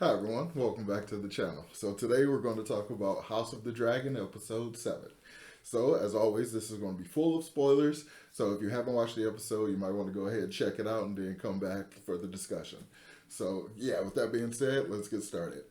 Hi everyone, welcome back to the channel. So today we're going to talk about House of the Dragon episode 7. So as always, this is going to be full of spoilers, so if you haven't watched the episode, you might want to go ahead and check it out and then come back for the discussion. So yeah, with that being said, let's get started.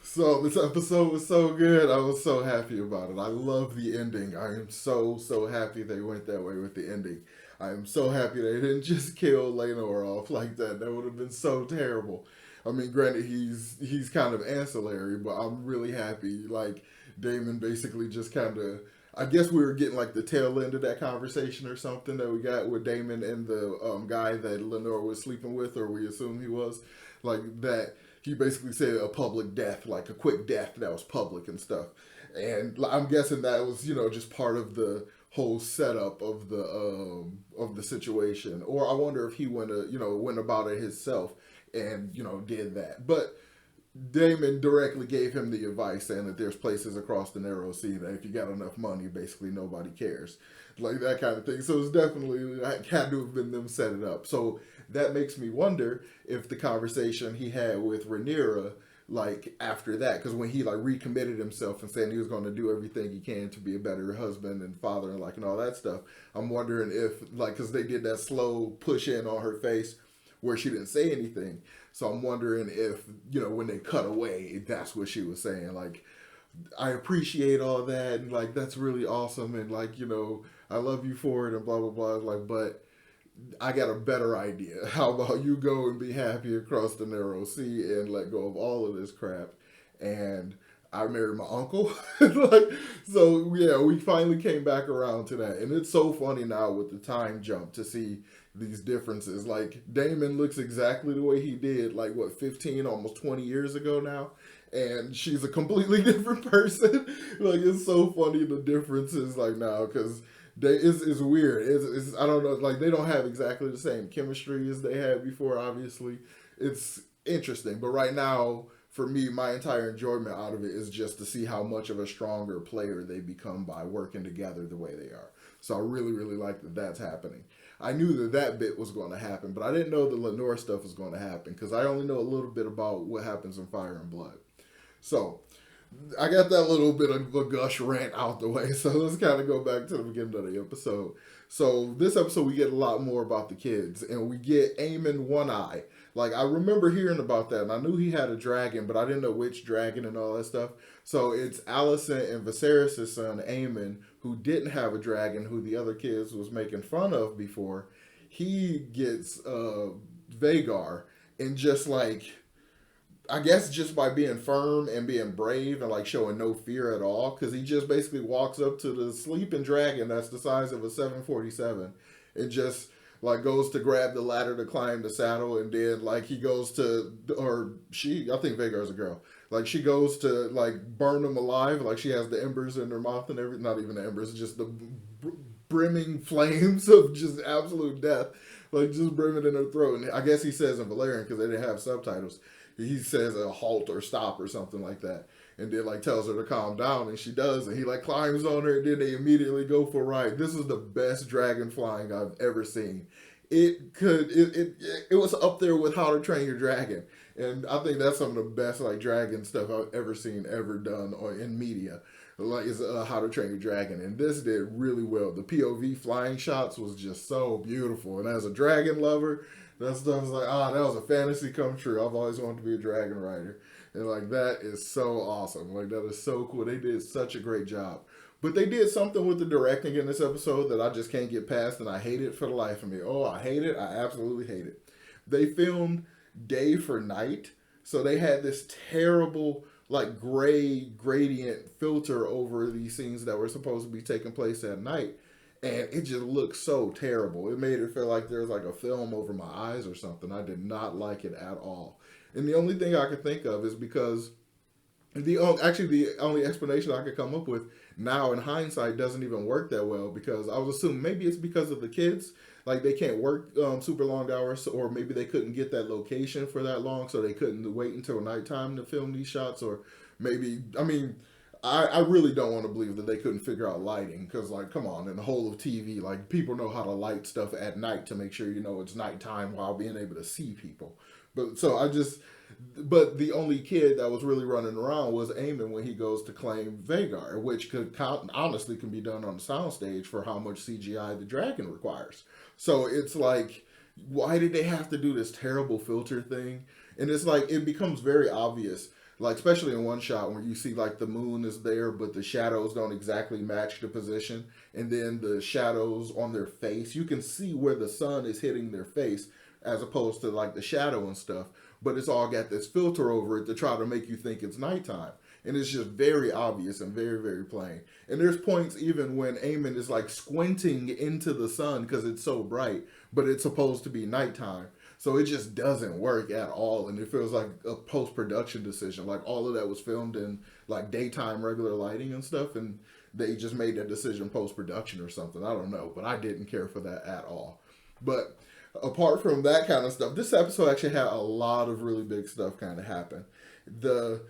So this episode was so good. I was so happy about it. I love the ending. I am so happy they went that way with the ending. I am so happy they didn't just kill Lenore off like that. That would have been so terrible. I mean, granted, he's kind of ancillary, but I'm really happy. Like Damon basically just kind of. I guess we were getting like the tail end of that conversation or something that we got with Damon and the guy that Lenore was sleeping with, or we assume he was, like that he basically said a public death, like a quick death that was public and stuff. And I'm guessing that was, just part of the whole setup of the situation. Or I wonder if he went about it himself and did that. But Damon directly gave him the advice saying that there's places across the narrow sea that if you got enough money, basically nobody cares. Like that kind of thing. So it's definitely had to have been them set it up. So that makes me wonder if the conversation he had with Rhaenyra, like after that, because when he like recommitted himself and saying he was going to do everything he can to be a better husband and father and like and all that stuff, I'm wondering if like because they did that slow push in on her face where she didn't say anything. So I'm wondering if, when they cut away, that's what she was saying. Like, I appreciate all that and like that's really awesome and like, I love you for it and blah blah blah. Like, but I got a better idea. How about you go and be happy across the narrow sea and let go of all of this crap and I married my uncle. Like, so yeah, we finally came back around to that. And it's so funny now with the time jump to see these differences. Like Damon looks exactly the way he did, like what, 15, almost 20 years ago now. And she's a completely different person. Like it's so funny the differences like now because it's weird. I don't know. Like they don't have exactly the same chemistry as they had before. Obviously, it's interesting. But right now, for me, my entire enjoyment out of it is just to see how much of a stronger player they become by working together the way they are. So I really like that that's happening. I knew that that bit was going to happen, but I didn't know the Lenore stuff was going to happen because I only know a little bit about what happens in Fire and Blood. So I got that little bit of a gush rant out the way. So let's kind of go back to the beginning of the episode. So this episode we get a lot more about the kids, and we get Aemon One Eye. Like I remember hearing about that, and I knew he had a dragon, but I didn't know which dragon and all that stuff. So it's Alicent and Viserys' son Aemon, who didn't have a dragon, who the other kids was making fun of before. He gets Vagar, and just like I guess just by being firm and being brave and like showing no fear at all, because he just basically walks up to the sleeping dragon that's the size of a 747 and just like goes to grab the ladder to climb the saddle, and then like he goes to, or she, I think Vagar's a girl, like she goes to like burn him alive, like she has the embers in her mouth and everything, not even the embers, just the brimming flames of just absolute death, like just brimming in her throat. And I guess he says in Valerian because they didn't have subtitles, he says a halt or stop or something like that, and then like tells her to calm down, and she does, and he like climbs on her, and then they immediately go for a ride. This is the best dragon flying I've ever seen. It was up there with How to Train Your Dragon, and I think that's some of the best like dragon stuff I've ever seen ever done or in media. Like is How to Train Your Dragon, and this did really well. The POV flying shots was just so beautiful, and as a dragon lover, that stuff was like, that was a fantasy come true. I've always wanted to be a dragon rider. And like that is so awesome. Like that is so cool. They did such a great job. But they did something with the directing in this episode that I just can't get past, and I hate it for the life of me. Oh, I hate it. I absolutely hate it. They filmed day for night. So they had this terrible like gray gradient filter over these scenes that were supposed to be taking place at night, and it just looked so terrible. It made it feel like there was like a film over my eyes or something. I did not like it at all. And the only thing I could think of is because the only explanation I could come up with now in hindsight doesn't even work that well, because I was assuming maybe it's because of the kids, like they can't work super long hours, or maybe they couldn't get that location for that long, so they couldn't wait until nighttime to film these shots, or maybe I mean I really don't want to believe that they couldn't figure out lighting because, like, come on, in the whole of TV, like, people know how to light stuff at night to make sure you know it's nighttime while being able to see people. But so I just, but the only kid that was really running around was Eamon when he goes to claim Vagar, which could honestly can be done on the soundstage for how much CGI the dragon requires. So it's like, why did they have to do this terrible filter thing? And it's like it becomes very obvious, like especially in one shot where you see like the moon is there but the shadows don't exactly match the position, and then the shadows on their face, you can see where the sun is hitting their face as opposed to like the shadow and stuff, but it's all got this filter over it to try to make you think it's nighttime, and it's just very obvious and very very plain. And there's points even when Eamon is like squinting into the sun because it's so bright, but it's supposed to be nighttime. So it just doesn't work at all, and it feels like a post production decision. Like all of that was filmed in like daytime regular lighting and stuff, and they just made that decision post production or something. I don't know, but I didn't care for that at all. But apart from that kind of stuff, this episode actually had a lot of really big stuff kind of happen. The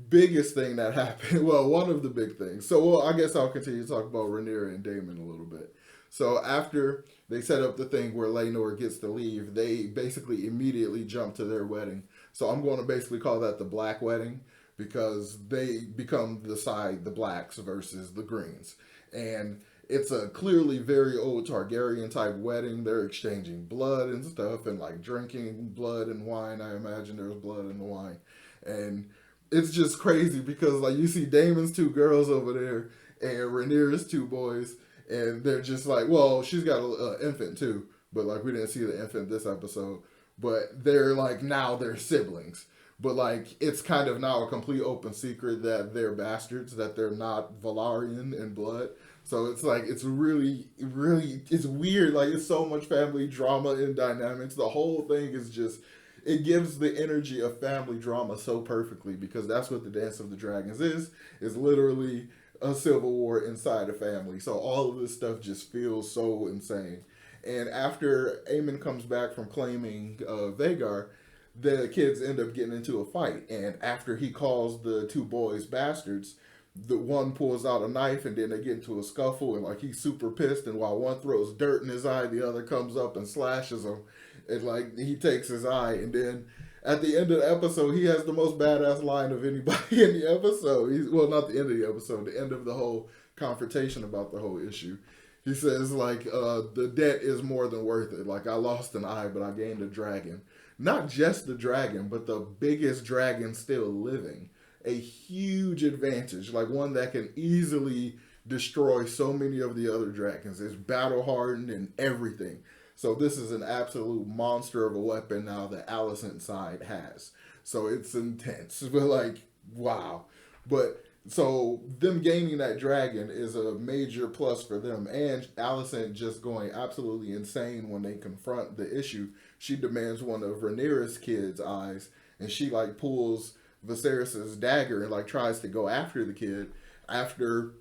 biggest thing that happened, well, one of the big things. So, well, I guess I'll continue to talk about Rhaenyra and Daemon a little bit. So after they set up the thing where Laenor gets to leave, they basically immediately jump to their wedding. So I'm going to basically call that the Black Wedding because they become the blacks versus the greens. And it's a clearly very old Targaryen type wedding. They're exchanging blood and stuff and like drinking blood and wine. I imagine there's blood in the wine. And it's just crazy because like you see Damon's two girls over there and Rhaenyra's two boys, and they're just like, well, she's got an infant too, but like we didn't see the infant this episode. But they're like now they're siblings, but like it's kind of now a complete open secret that they're bastards, that they're not Valarian in blood. So it's like it's really, really it's weird. Like it's so much family drama and dynamics. The whole thing is just it gives the energy of family drama so perfectly because that's what the Dance of the Dragons is literally a civil war inside a family. So all of this stuff just feels so insane. And after Aemon comes back from claiming Vagar, the kids end up getting into a fight. And after he calls the two boys bastards, the one pulls out a knife and then they get into a scuffle and like he's super pissed, and while one throws dirt in his eye, the other comes up and slashes him, and like he takes his eye, and then at the end of the episode he has the most badass line of anybody in the episode. He's, well, not the end of the episode, the end of the whole confrontation about the whole issue. He says like the debt is more than worth it. Like I lost an eye but I gained a dragon. Not just the dragon, but the biggest dragon still living. A huge advantage, like one that can easily destroy so many of the other dragons. It's battle hardened and everything. So this is an absolute monster of a weapon now that Alicent's side has. So it's intense. But like, wow. But so them gaining that dragon is a major plus for them. And Alicent just going absolutely insane when they confront the issue. She demands one of Rhaenyra's kids' eyes, and she like pulls Viserys's dagger and like tries to go after the kid after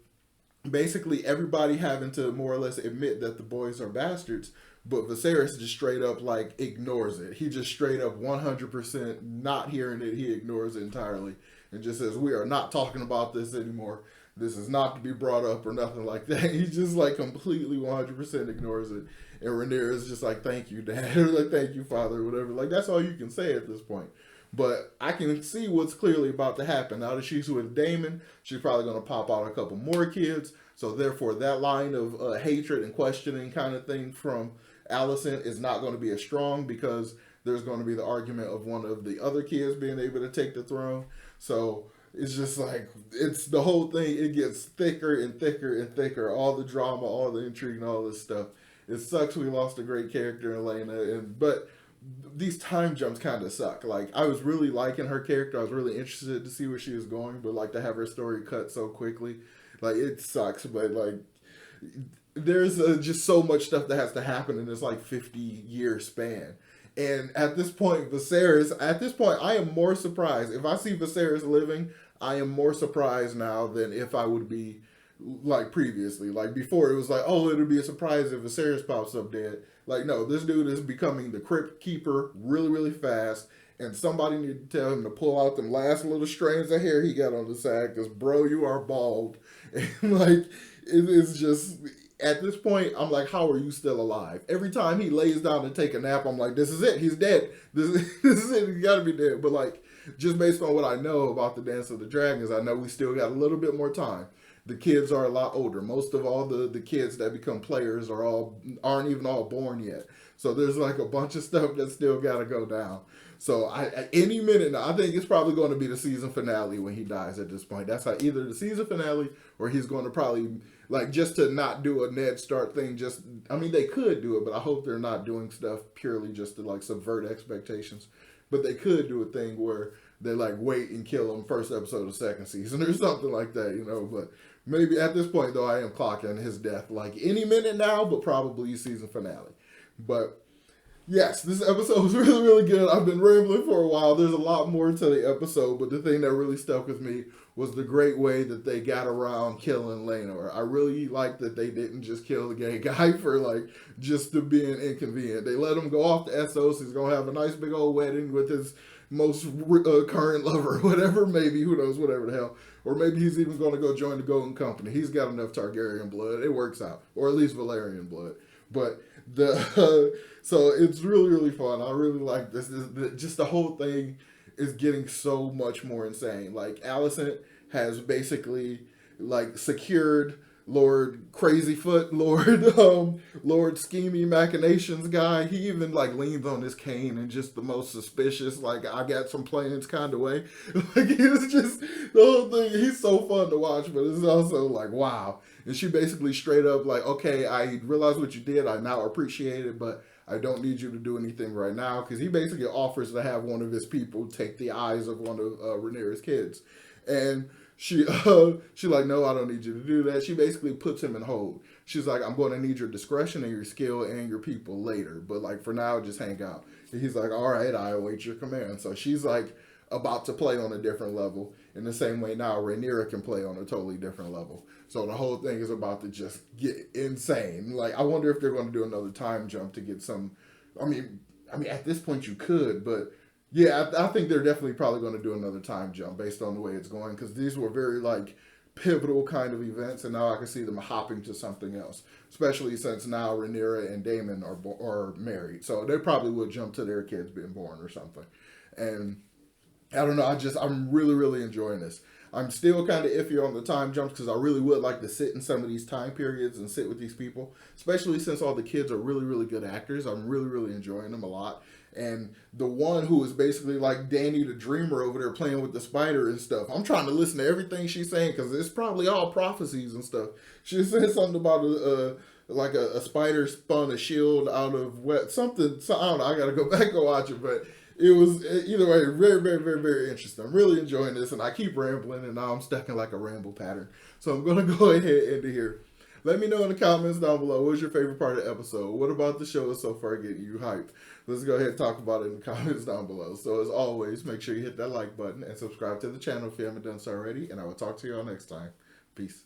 basically everybody having to more or less admit that the boys are bastards, but Viserys just straight up like ignores it. He just straight up 100% not hearing it. He ignores it entirely and just says, we are not talking about this anymore. This is not to be brought up or nothing like that. He just like completely 100% ignores it. And Rhaenyra is just like, thank you, Dad, or like, thank you, Father, or whatever. Like, that's all you can say at this point. But I can see what's clearly about to happen. Now that she's with Daemon, she's probably going to pop out a couple more kids. So therefore, that line of hatred and questioning kind of thing from Alicent is not going to be as strong because there's going to be the argument of one of the other kids being able to take the throne. So it's just like, it's the whole thing. It gets thicker and thicker and thicker. All the drama, all the intrigue, and all this stuff. It sucks we lost a great character in Lena, but these time jumps kind of suck. Like I was really liking her character. I was really interested to see where she was going, but like to have her story cut so quickly, like it sucks. But like there's just so much stuff that has to happen in this like 50-year span. And at this point, I am more surprised. If I see Viserys living, I am more surprised now than if I would be like previously. Like before, it was like, oh, it'll be a surprise if Viserys pops up dead. Like, no, this dude is becoming the crypt keeper really, really fast. and somebody needed to tell him to pull out them last little strands of hair he got on the side, because bro, you are bald. And like, it is just, at this point, I'm like, how are you still alive? Every time he lays down to take a nap, I'm like, this is it, he's dead. This is it, he gotta be dead. But like, just based on what I know about the Dance of the Dragons, I know we still got a little bit more time. The kids are a lot older. Most of all the kids that become players aren't even all born yet. So there's like a bunch of stuff that still got to go down. So at any minute now, I think it's probably going to be the season finale when he dies at this point. That's how, either the season finale, or he's going to probably, like, just to not do a Ned Stark thing. Just, I mean, they could do it, but I hope they're not doing stuff purely just to like subvert expectations. But they could do a thing where they like wait and kill him first episode of second season or something like that, you know. But maybe at this point, though, I am clocking his death like any minute now, but probably season finale. But yes, this episode was really, really good. I've been rambling for a while. There's a lot more to the episode, but the thing that really stuck with me was the great way that they got around killing Laenor. I really like that they didn't just kill the gay guy for like just to being inconvenient. They let him go off to Essos. He's gonna have a nice big old wedding with his most current lover, whatever, maybe, who knows, whatever the hell. Or maybe he's even going to go join the Golden Company. He's got enough Targaryen blood. It works out. Or at least Valyrian blood. But so it's really, really fun. I really like this. Just the whole thing is getting so much more insane. Like, Alicent has basically like secured Lord Crazyfoot, Lord Scheming Machinations guy. He even like leans on his cane in just the most suspicious, like, I got some plans kind of way. Like, it's just the whole thing. He's so fun to watch, but it's also like, wow. And she basically straight up like, okay, I realize what you did. I now appreciate it, but I don't need you to do anything right now. Because he basically offers to have one of his people take the eyes of one of Rhaenyra's kids. And she like, no, I don't need you to do that. She basically puts him in hold. She's like, I'm going to need your discretion and your skill and your people later. But like, for now, just hang out. And he's like, all right, I await your command. So she's like about to play on a different level. In the same way now, Rhaenyra can play on a totally different level. So the whole thing is about to just get insane. Like, I wonder if they're going to do another time jump to get some. I mean, at this point you could, but yeah, I think they're definitely probably going to do another time jump based on the way it's going, because these were very like pivotal kind of events, and now I can see them hopping to something else. Especially since now Rhaenyra and Daemon are married, so they probably would jump to their kids being born or something. And I don't know. I'm really, really enjoying this. I'm still kind of iffy on the time jumps because I really would like to sit in some of these time periods and sit with these people, especially since all the kids are really, really good actors. I'm really, really enjoying them a lot. And the one who is basically like Dany the Dreamer over there playing with the spider and stuff, I'm trying to listen to everything she's saying because it's probably all prophecies and stuff. She said something about a spider spun a shield out of something. So I don't know. I got to go back and watch it, but it was, either way, very, very, very, very interesting. I'm really enjoying this, and I keep rambling, and now I'm stuck in like a ramble pattern. So I'm going to go ahead and end it here. Let me know in the comments down below, what's your favorite part of the episode? What about the show so far getting you hyped? Let's go ahead and talk about it in the comments down below. So as always, make sure you hit that like button and subscribe to the channel if you haven't done so already, and I will talk to you all next time. Peace.